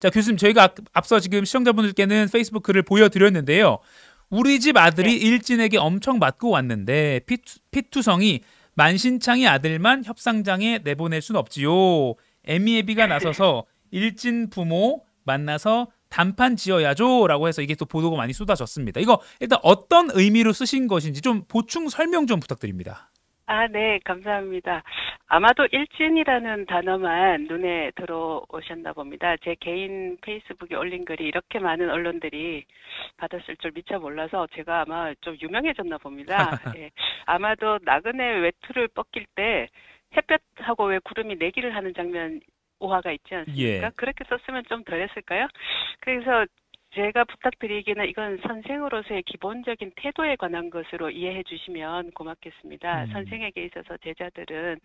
자, 교수님, 저희가 앞서 지금 시청자분들께는 페이스북 글을 보여드렸는데요. 우리 집 아들이 네. 일진에게 엄청 맞고 왔는데 피투성이 만신창이 아들만 협상장에 내보낼 순 없지요. 애미애비가 나서서 일진 부모 만나서 단판 지어야죠 라고 해서 이게 또 보도가 많이 쏟아졌습니다. 이거 일단 어떤 의미로 쓰신 것인지 좀 보충 설명 좀 부탁드립니다. 아, 네, 감사합니다. 아마도 일진이라는 단어만 눈에 들어오셨나 봅니다. 제 개인 페이스북에 올린 글이 이렇게 많은 언론들이 받았을 줄 미처 몰라서 제가 아마 좀 유명해졌나 봅니다. 예, 아마도 나그네 외투를 벗길 때 햇볕하고 왜 구름이 내기를 하는 장면 오화가 있지 않습니까? 예. 그렇게 썼으면 좀 덜했을까요? 그래서 제가 부탁드리기는 이건 선생으로서의 기본적인 태도에 관한 것으로 이해해 주시면 고맙겠습니다. 선생에게 있어서 제자들은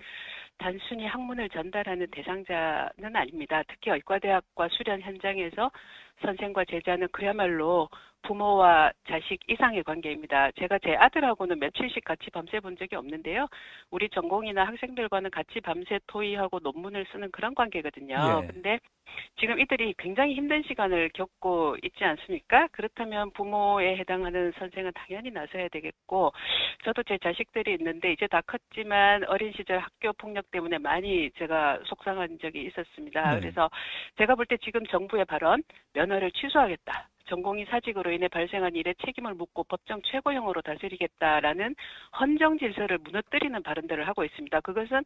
단순히 학문을 전달하는 대상자는 아닙니다. 특히 의과대학과 수련 현장에서 선생과 제자는 그야말로 부모와 자식 이상의 관계입니다. 제가 제 아들하고는 며칠씩 같이 밤새 본 적이 없는데요. 우리 전공이나 학생들과는 같이 밤새 토의하고 논문을 쓰는 그런 관계거든요. 예. 근데 지금 이들이 굉장히 힘든 시간을 겪고 있지 않습니까? 그렇다면 부모에 해당하는 선생은 당연히 나서야 되겠고, 저도 제 자식들이 있는데 이제 다 컸지만 어린 시절 학교 폭력 때문에 많이 제가 속상한 적이 있었습니다. 네. 그래서 제가 볼 때 지금 정부의 발언, 면허를 취소하겠다. 전공의 사직으로 인해 발생한 일에 책임을 묻고 법정 최고형으로 다스리겠다라는 헌정 질서를 무너뜨리는 발언들을 하고 있습니다. 그것은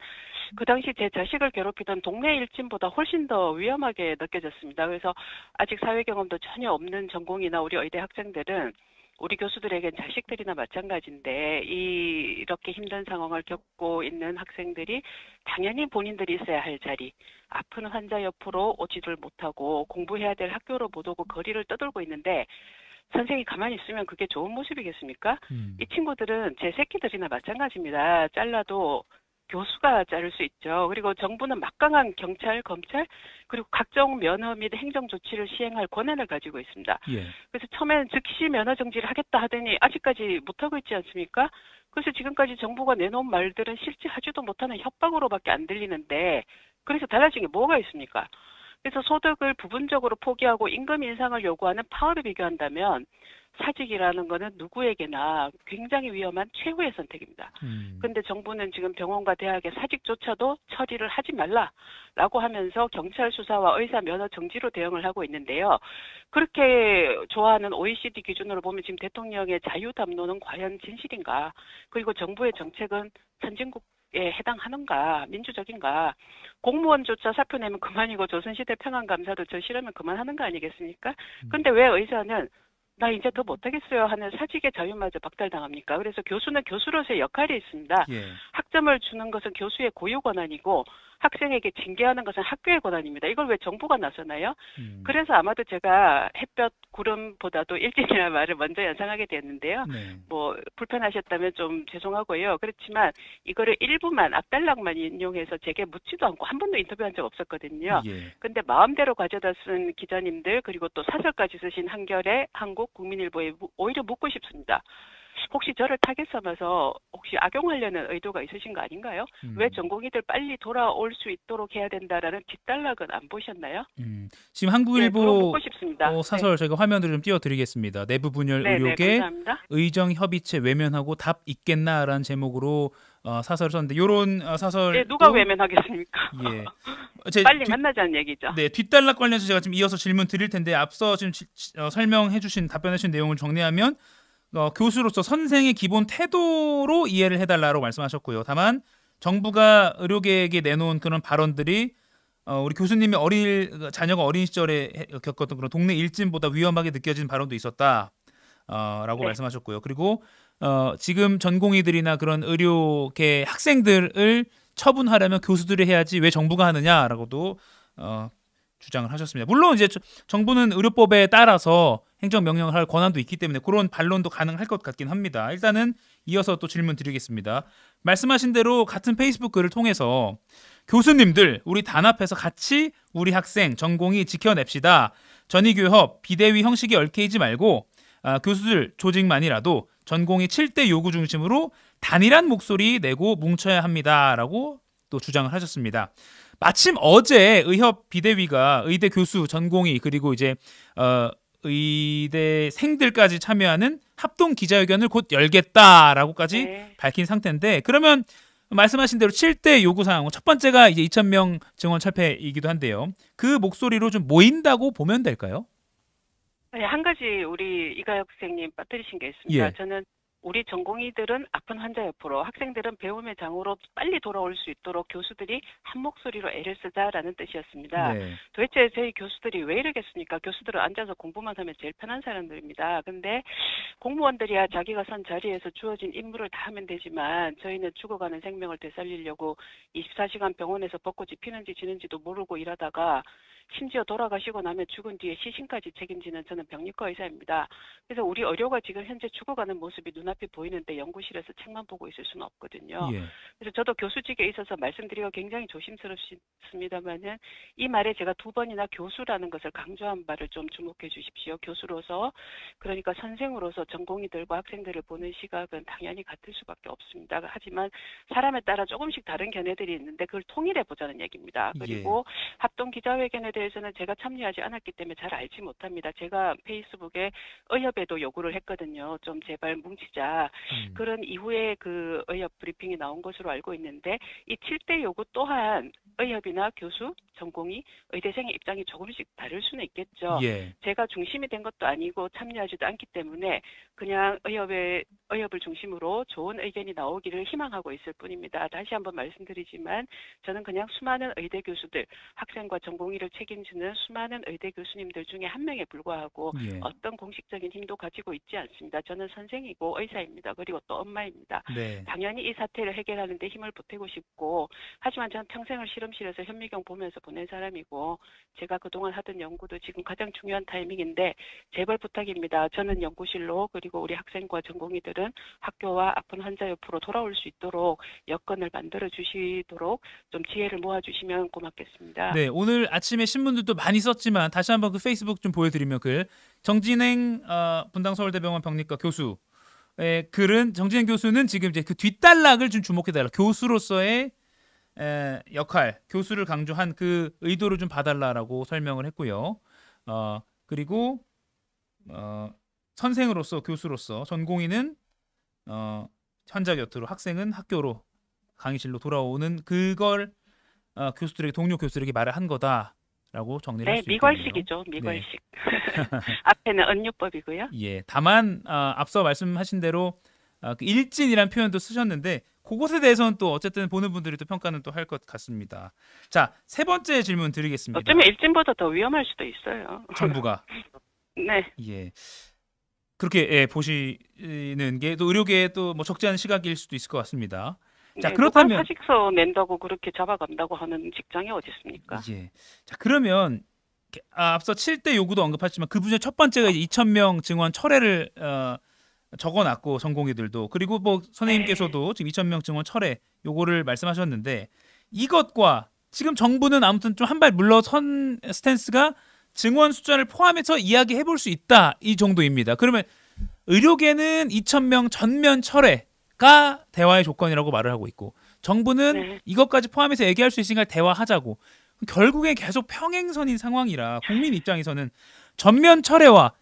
그 당시 제 자식을 괴롭히던 동네 일진보다 훨씬 더 위험하게 느껴졌습니다. 그래서 아직 사회 경험도 전혀 없는 전공이나 우리 의대 학생들은 우리 교수들에겐 자식들이나 마찬가지인데 이렇게 힘든 상황을 겪고 있는 학생들이 당연히 본인들이 있어야 할 자리, 아픈 환자 옆으로 오지를 못하고 공부해야 될 학교로 못 오고 거리를 떠돌고 있는데 선생이 가만히 있으면 그게 좋은 모습이겠습니까? 이 친구들은 제 새끼들이나 마찬가지입니다. 잘라도 교수가 자를 수 있죠. 그리고 정부는 막강한 경찰, 검찰, 그리고 각종 면허 및 행정 조치를 시행할 권한을 가지고 있습니다. 예. 그래서 처음에는 즉시 면허 정지를 하겠다 하더니 아직까지 못하고 있지 않습니까? 그래서 지금까지 정부가 내놓은 말들은 실제 하지도 못하는 협박으로밖에 안 들리는데 그래서 달라진 게 뭐가 있습니까? 그래서 소득을 부분적으로 포기하고 임금 인상을 요구하는 파업에 비교한다면 사직이라는 거는 누구에게나 굉장히 위험한 최후의 선택입니다. 그런데 정부는 지금 병원과 대학의 사직조차도 처리를 하지 말라라고 하면서 경찰 수사와 의사 면허 정지로 대응을 하고 있는데요. 그렇게 좋아하는 OECD 기준으로 보면 지금 대통령의 자유 담론은 과연 진실인가? 그리고 정부의 정책은 선진국 에 해당하는가, 민주적인가, 공무원조차 사표 내면 그만이고 조선시대 평안감사도 저 싫으면 그만하는 거 아니겠습니까? 근데 왜 의사는 나 이제 더 못하겠어요 하는 사직의 자유마저 박탈당합니까? 그래서 교수는 교수로서의 역할이 있습니다. 예. 학점을 주는 것은 교수의 고유 권한이고 학생에게 징계하는 것은 학교의 권한입니다. 이걸 왜 정부가 나서나요? 그래서 아마도 제가 햇볕 구름보다도 일진이라는 말을 먼저 연상하게 됐는데요. 네. 뭐 불편하셨다면 좀 죄송하고요. 그렇지만 이거를 일부만 앞달락만 인용해서 제게 묻지도 않고 한 번도 인터뷰한 적 없었거든요. 예. 근데 마음대로 가져다 쓴 기자님들 그리고 또 사설까지 쓰신 한겨레, 한국, 국민일보에 오히려 묻고 싶습니다. 혹시 저를 타겟 삼아서 혹시 악용하려는 의도가 있으신 거 아닌가요? 왜 전공의들 빨리 돌아올 수 있도록 해야 된다라는 뒷단락은 안 보셨나요? 지금 네, 한국일보 물어보고 싶습니다. 사설 저희가 화면을 좀 띄워드리겠습니다. 내부 분열 네, 의혹에 감사합니다. 의정 협의체 외면하고 답 있겠나라는 제목으로 사설을 썼는데 이런 사설 네, 누가 외면하겠습니까? 예. 빨리 만나자는 얘기죠. 네, 뒷단락 관련해서 제가 지금 이어서 질문 드릴 텐데 앞서 지금 설명해주신 답변해주신 내용을 정리하면 교수로서 선생의 기본 태도로 이해를 해달라고 말씀하셨고요. 다만 정부가 의료계에게 내놓은 그런 발언들이 우리 교수님이 자녀가 어린 시절에 겪었던 그런 동네 일진보다 위험하게 느껴진 발언도 있었다라고 네. 말씀하셨고요. 그리고 지금 전공의들이나 그런 의료계 학생들을 처분하려면 교수들이 해야지 왜 정부가 하느냐라고도 주장을 하셨습니다. 물론 이제 정부는 의료법에 따라서 행정명령을 할 권한도 있기 때문에 그런 반론도 가능할 것 같긴 합니다. 일단은 이어서 또 질문 드리겠습니다. 말씀하신 대로 같은 페이스북 글을 통해서 교수님들 우리 단합해서 같이 우리 학생 전공이 지켜냅시다. 전위교협 비대위 형식에 얽혀있지 말고 교수들 조직만이라도 전공이 7대 요구 중심으로 단일한 목소리 내고 뭉쳐야 합니다라고 또 주장을 하셨습니다. 마침 어제 의협 비대위가 의대 교수, 전공의 그리고 이제 의대생들까지 참여하는 합동 기자회견을 곧 열겠다라고까지 네. 밝힌 상태인데 그러면 말씀하신 대로 7대 요구 사항 첫 번째가 이제 2,000명 증원 철폐이기도 한데요. 그 목소리로 좀 모인다고 보면 될까요? 네, 한 가지 우리 이가혁 선생님 빠뜨리신 게 있습니다. 예. 저는 우리 전공의들은 아픈 환자 옆으로, 학생들은 배움의 장으로 빨리 돌아올 수 있도록 교수들이 한 목소리로 애를 쓰자라는 뜻이었습니다. 네. 도대체 저희 교수들이 왜 이러겠습니까? 교수들은 앉아서 공부만 하면 제일 편한 사람들입니다. 근데 공무원들이야 자기가 선 자리에서 주어진 임무를 다 하면 되지만 저희는 죽어가는 생명을 되살리려고 24시간 병원에서 벚꽃이 피는지 지는지도 모르고 일하다가 심지어 돌아가시고 나면 죽은 뒤에 시신까지 책임지는 저는 병리과 의사입니다. 그래서 우리 의료가 지금 현재 죽어가는 모습이 눈앞에 보이는데 연구실에서 책만 보고 있을 수는 없거든요. 예. 그래서 저도 교수직에 있어서 말씀드리기가 굉장히 조심스럽습니다만은 이 말에 제가 두 번이나 교수라는 것을 강조한 바를 좀 주목해 주십시오. 교수로서 그러니까 선생으로서 전공의들과 학생들을 보는 시각은 당연히 같을 수밖에 없습니다. 하지만 사람에 따라 조금씩 다른 견해들이 있는데 그걸 통일해 보자는 얘기입니다. 그리고 합동 기자회견에 대해서는 제가 참여하지 않았기 때문에 잘 알지 못합니다. 제가 페이스북에 의협에도 요구를 했거든요. 좀 제발 뭉치자. 그런 이후에 그 의협 브리핑이 나온 것으로 알고 있는데 이 7대 요구 또한 의협이나 교수, 전공의, 의대생의 입장이 조금씩 다를 수는 있겠죠. 예. 제가 중심이 된 것도 아니고 참여하지도 않기 때문에 그냥 의협을 중심으로 좋은 의견이 나오기를 희망하고 있을 뿐입니다. 다시 한번 말씀드리지만 저는 그냥 수많은 의대 교수들, 학생과 전공의를 책임지는 수많은 의대 교수님들 중에 한 명에 불과하고 예. 어떤 공식적인 힘도 가지고 있지 않습니다. 저는 선생이고 의사입니다. 그리고 또 엄마입니다. 네. 당연히 이 사태를 해결하는 데 힘을 보태고 싶고 하지만 저는 평생을 실험실에서 현미경 보면서 보낸 사람이고 제가 그동안 하던 연구도 지금 가장 중요한 타이밍인데 제발 부탁입니다. 저는 연구실로 그리고 우리 학생과 전공의들은 학교와 아픈 환자 옆으로 돌아올 수 있도록 여건을 만들어 주시도록 좀 지혜를 모아주시면 고맙겠습니다. 네, 오늘 아침에 신문들도 많이 썼지만 다시 한번 그 페이스북 좀 보여드리면 글 정진행 분당 서울대병원 병리과 교수의 글은 정진행 교수는 지금 이제 그 뒷단락을 좀 주목해달라. 교수로서의 역할, 교수를 강조한 그 의도를 좀 봐달라라고 설명을 했고요. 그리고 선생으로서 교수로서 전공의는 환자 곁으로 학생은 학교로 강의실로 돌아오는 그걸 교수들에게 동료 교수들에게 말을 한 거다라고 정리를 할 수 있겠네요. 미괄식이죠. 미괄식. 앞에는 은유법이고요. 예. 다만 앞서 말씀하신 대로 그 일진이라는 표현도 쓰셨는데 그것에 대해서는 또 어쨌든 보는 분들이 또 평가는 또 할 것 같습니다. 자, 세 번째 질문 드리겠습니다. 어쩌면 일진보다 더 위험할 수도 있어요. 정부가. 네. 예. 그렇게 보시는 게 또 의료계에 또 뭐 적지 않은 시각일 수도 있을 것 같습니다. 자, 네, 그렇다면 누가 사직서 낸다고 그렇게 잡아간다고 하는 직장이 어디 있습니까? 예. 자, 그러면 앞서 7대 요구도 언급하지만 그 중에 첫 번째가 이제 2,000명 증원 철회를 적어놨고 전공의들도 그리고 뭐 선생님께서도 지금 2,000명 증원 철회 요거를 말씀하셨는데 이것과 지금 정부는 아무튼 좀 한 발 물러선 스탠스가 증원 숫자를 포함해서 이야기해 볼 수 있다 이 정도입니다. 그러면 의료계는 2,000명 전면 철회가 대화의 조건이라고 말을 하고 있고 정부는 네. 이것까지 포함해서 얘기할 수 있으니까 대화하자고. 결국에 계속 평행선인 상황이라 국민 입장에서는 전면 철회와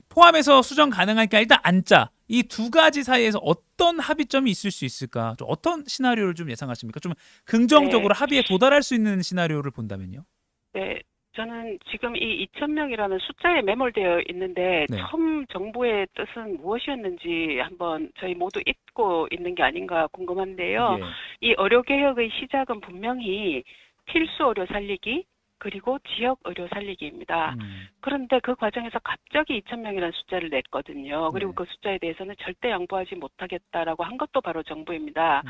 포함해서 수정 가능하니까 일단 앉자. 이 두 가지 사이에서 어떤 합의점이 있을 수 있을까? 좀 어떤 시나리오를 좀 예상하십니까? 좀 긍정적으로 합의에 도달할 수 있는 시나리오를 본다면요. 네. 저는 지금 이 2,000명이라는 숫자에 매몰되어 있는데 네. 처음 정부의 뜻은 무엇이었는지 한번 저희 모두 잊고 있는 게 아닌가 궁금한데요. 예. 이 의료개혁의 시작은 분명히 필수 의료 살리기 그리고 지역 의료 살리기입니다. 그런데 그 과정에서 갑자기 2,000명이라는 숫자를 냈거든요. 그리고 네. 그 숫자에 대해서는 절대 양보하지 못하겠다라고 한 것도 바로 정부입니다.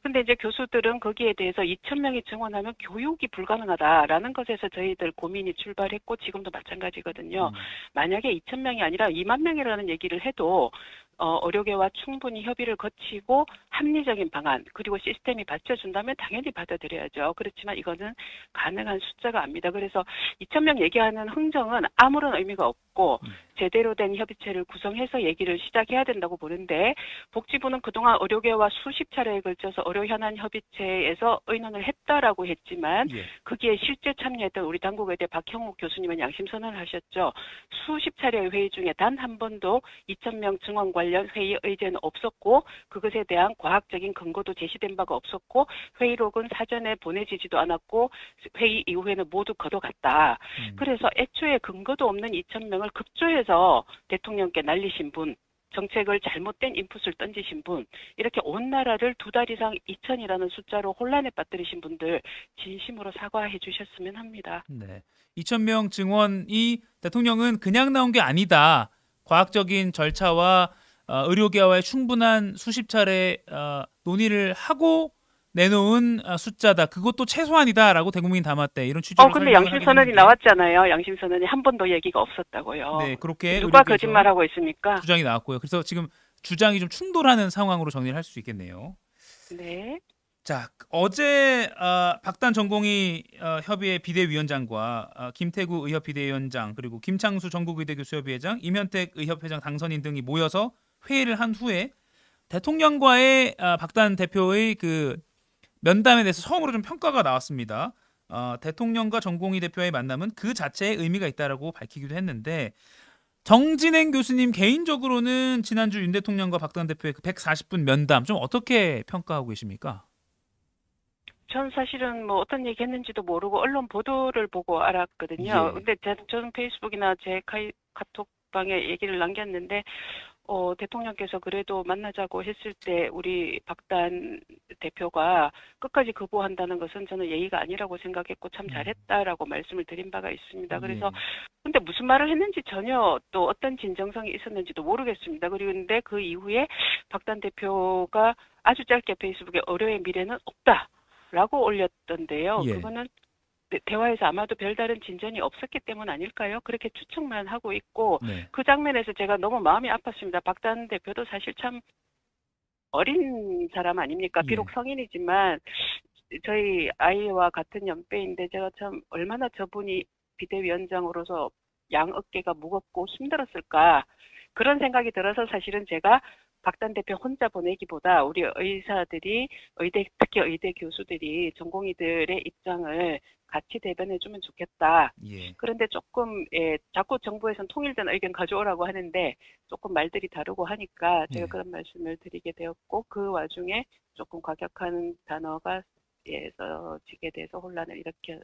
근데 이제 교수들은 거기에 대해서 2,000명이 증원하면 교육이 불가능하다라는 것에서 저희들 고민이 출발했고 지금도 마찬가지거든요. 만약에 2,000명이 아니라 2만 명이라는 얘기를 해도 의료계와 충분히 협의를 거치고 합리적인 방안 그리고 시스템이 받쳐준다면 당연히 받아들여야죠. 그렇지만 이거는 가능한 숫자가 아닙니다. 그래서 2,000명 얘기하는 흥정은 아무런 의미가 없고 제대로 된 협의체를 구성해서 얘기를 시작해야 된다고 보는데 복지부는 그동안 의료계와 수십 차례에 걸쳐서 의료현안 협의체에서 의논을 했다라고 했지만 예. 거기에 실제 참여했던 우리 당국의대 박형욱 교수님은 양심선언을 하셨죠. 수십 차례의 회의 중에 단 한 번도 2,000명 증원 관련 회의 의제는 없었고 그것에 대한 과학적인 근거도 제시된 바가 없었고 회의록은 사전에 보내지지도 않았고 회의 이후에는 모두 걷어갔다. 그래서 애초에 근거도 없는 2,000명을 급조해서 대통령께 날리신 분 정책을 잘못된 인풋을 던지신 분, 이렇게 온 나라를 2달 이상 2,000이라는 숫자로 혼란에 빠뜨리신 분들 진심으로 사과해 주셨으면 합니다. 네. 2,000명 증원이 대통령은 그냥 나온 게 아니다. 과학적인 절차와 의료계와의 충분한 수십 차례 논의를 하고 내놓은 숫자다. 그것도 최소한이다라고 대국민 담았대. 이런 취지로 근데 설명을 양심 하긴 선언이 했는데. 나왔잖아요. 양심 선언이 한 번도 얘기가 없었다고요. 네, 그렇게 누가 의료계에서 거짓말하고 있습니까? 주장이 나왔고요. 그래서 지금 주장이 좀 충돌하는 상황으로 정리를 할 수 있겠네요. 네. 자, 어제 박단 전공의 협의회 비대위원장과 김태구 의협비대위원장 그리고 김창수 전국의대교수협의회장, 임현택 의협회장 당선인 등이 모여서 회의를 한 후에 대통령과의 박단 대표의 그 면담에 대해서 처음으로 좀 평가가 나왔습니다. 대통령과 전공의 대표의 만남은 그 자체에 의미가 있다라고 밝히기도 했는데 정진행 교수님 개인적으로는 지난주 윤 대통령과 박단 대표의 그 140분 면담 좀 어떻게 평가하고 계십니까? 전 사실은 뭐 어떤 얘기 했는지도 모르고 언론 보도를 보고 알았거든요. 예. 근데 저는 페이스북이나 제 카톡방에 얘기를 남겼는데 대통령께서 그래도 만나자고 했을 때 우리 박단 대표가 끝까지 거부한다는 것은 저는 예의가 아니라고 생각했고 참 잘했다라고 말씀을 드린 바가 있습니다. 그래서 근데 무슨 말을 했는지 전혀 또 어떤 진정성이 있었는지도 모르겠습니다. 그런데 그 이후에 박단 대표가 아주 짧게 페이스북에 의료의 미래는 없다라고 올렸던데요. 예. 그거는 대화에서 아마도 별다른 진전이 없었기 때문 아닐까요? 그렇게 추측만 하고 있고 네. 그 장면에서 제가 너무 마음이 아팠습니다. 박단 대표도 사실 참 어린 사람 아닙니까? 비록 예. 성인이지만 저희 아이와 같은 연배인데 제가 참 얼마나 저분이 비대위원장으로서 양 어깨가 무겁고 힘들었을까 그런 생각이 들어서 사실은 제가 박단 대표 혼자 보내기보다 우리 의사들이 특히 의대 교수들이 전공의들의 입장을 같이 대변해주면 좋겠다. 예. 그런데 조금 자꾸 정부에서는 통일된 의견 가져오라고 하는데 조금 말들이 다르고 하니까 제가 예. 그런 말씀을 드리게 되었고 그 와중에 조금 과격한 단어가 써지게 돼서 혼란을 일으킨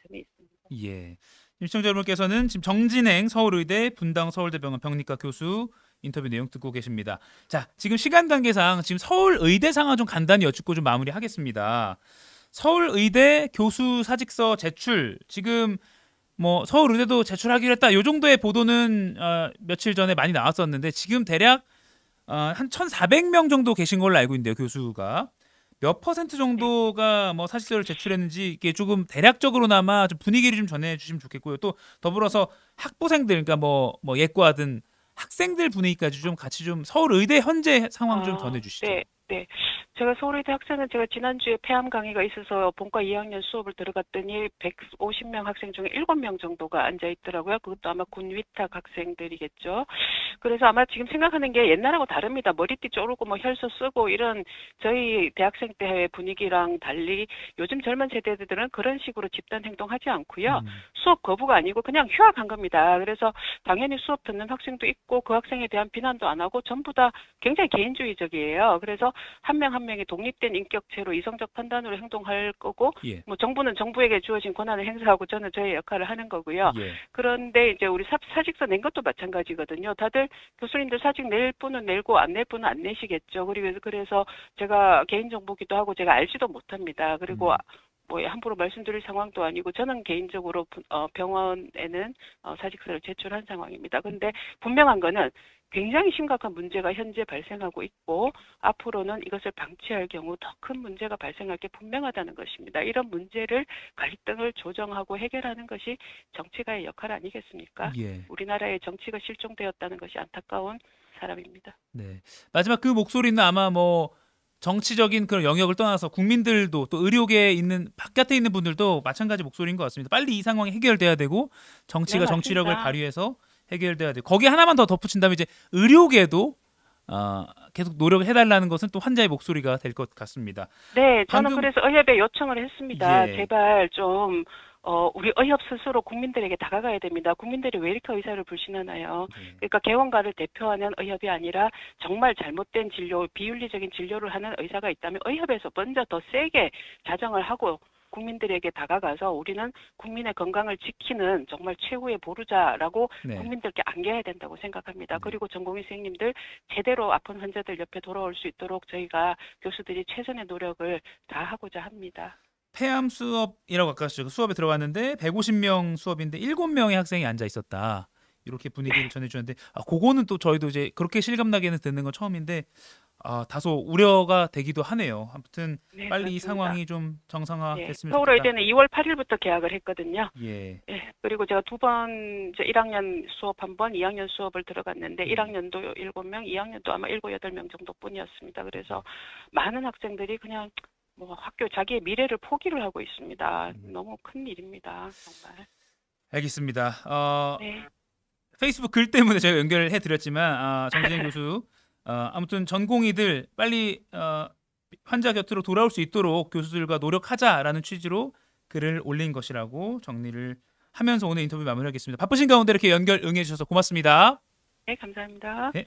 점이 있습니다. 예. 시청자 여러분께서는 지금 정진행 서울의대 분당 서울대병원 병리과 교수 인터뷰 내용 듣고 계십니다. 자, 지금 시간 관계상 지금 서울의대 상황 좀 간단히 여쭙고 좀 마무리하겠습니다. 서울의대 교수 사직서 제출 지금 뭐 서울의대도 제출하기로 했다. 요 정도의 보도는 며칠 전에 많이 나왔었는데 지금 대략 한 1,400명 정도 계신 걸로 알고 있는데요, 교수가. 몇 퍼센트 정도가 뭐 사직서를 제출했는지 이게 조금 대략적으로나마 좀 분위기를 좀 전해 주시면 좋겠고요. 또 더불어서 학부생들 그러니까 뭐 예과든 학생들 분위기까지 좀 같이 좀 서울의대 현재 상황 좀 전해 주시죠. 네. 제가 서울의대 학생은 제가 지난주에 폐암 강의가 있어서 본과 2학년 수업을 들어갔더니 150명 학생 중에 7명 정도가 앉아 있더라고요. 그것도 아마 군 위탁 학생들이겠죠. 그래서 아마 지금 생각하는 게 옛날하고 다릅니다. 머리띠 쪼르고 뭐 혈서 쓰고 이런 저희 대학생 때의 분위기랑 달리 요즘 젊은 세대들은 그런 식으로 집단 행동하지 않고요. 수업 거부가 아니고 그냥 휴학한 겁니다. 그래서 당연히 수업 듣는 학생도 있고 그 학생에 대한 비난도 안 하고 전부 다 굉장히 개인주의적이에요. 그래서 한 명 한 명이 독립된 인격체로 이성적 판단으로 행동할 거고 예. 뭐 정부는 정부에게 주어진 권한을 행사하고 저는 저의 역할을 하는 거고요. 예. 그런데 이제 우리 사직서 낸 것도 마찬가지거든요. 다들 교수님들 사직 낼 분은 내고 안 낼 분은 안 내시겠죠. 그리고 그래서 제가 개인정보기도 하고 제가 알지도 못합니다. 그리고 뭐 함부로 말씀드릴 상황도 아니고 저는 개인적으로 병원에는 사직서를 제출한 상황입니다. 그런데 분명한 거는 굉장히 심각한 문제가 현재 발생하고 있고 앞으로는 이것을 방치할 경우 더 큰 문제가 발생할 게 분명하다는 것입니다. 이런 문제를 갈등을 조정하고 해결하는 것이 정치가의 역할 아니겠습니까? 예. 우리나라의 정치가 실종되었다는 것이 안타까운 사람입니다. 네. 마지막 그 목소리는 아마 뭐 정치적인 그런 영역을 떠나서 국민들도 또 의료계에 있는 바깥에 있는 분들도 마찬가지 목소리인 것 같습니다. 빨리 이 상황이 해결돼야 되고 네, 정치가 정치력을 맞습니다. 발휘해서 해결돼야 되고 거기에 하나만 더 덧붙인다면 이제 의료계도 계속 노력을 해달라는 것은 또 환자의 목소리가 될 것 같습니다. 네, 저는 방금 그래서 의협에 요청을 했습니다. 예. 제발 좀 우리 의협 스스로 국민들에게 다가가야 됩니다. 국민들이 왜 이렇게 의사를 불신하나요? 네. 그러니까 개원가를 대표하는 의협이 아니라 정말 잘못된 진료, 비윤리적인 진료를 하는 의사가 있다면 의협에서 먼저 더 세게 자정을 하고 국민들에게 다가가서 우리는 국민의 건강을 지키는 정말 최후의 보루자라고 네. 국민들께 안겨야 된다고 생각합니다. 그리고 전공의 선생님들 제대로 아픈 환자들 옆에 돌아올 수 있도록 저희가 교수들이 최선의 노력을 다하고자 합니다. 폐암 수업이라고 아까 수업에 들어갔는데 150명 수업인데 7명의 학생이 앉아 있었다. 이렇게 분위기를 전해주는데 그거는 또 저희도 이제 그렇게 실감나게는 듣는 건 처음인데 다소 우려가 되기도 하네요. 아무튼 네, 빨리 이 그렇습니다. 상황이 좀 네, 정상화됐으면 좋겠다. 서울의대는 2월 8일부터 계약을 했거든요. 예. 예, 그리고 제가 두 번, 1학년 수업 한 번, 2학년 수업을 들어갔는데, 1학년도 7명, 2학년도 아마 7, 8명 정도뿐이었습니다. 그래서 많은 학생들이 그냥 뭐 학교 자기의 미래를 포기를 하고 있습니다. 너무 큰 일입니다. 정말. 알겠습니다. 네. 페이스북 글 때문에 제가 연결을 해드렸지만 정진영 교수 아무튼 전공의들 빨리 환자 곁으로 돌아올 수 있도록 교수들과 노력하자라는 취지로 글을 올린 것이라고 정리를 하면서 오늘 인터뷰 마무리하겠습니다. 바쁘신 가운데 이렇게 연결 응해주셔서 고맙습니다. 네, 감사합니다. 네.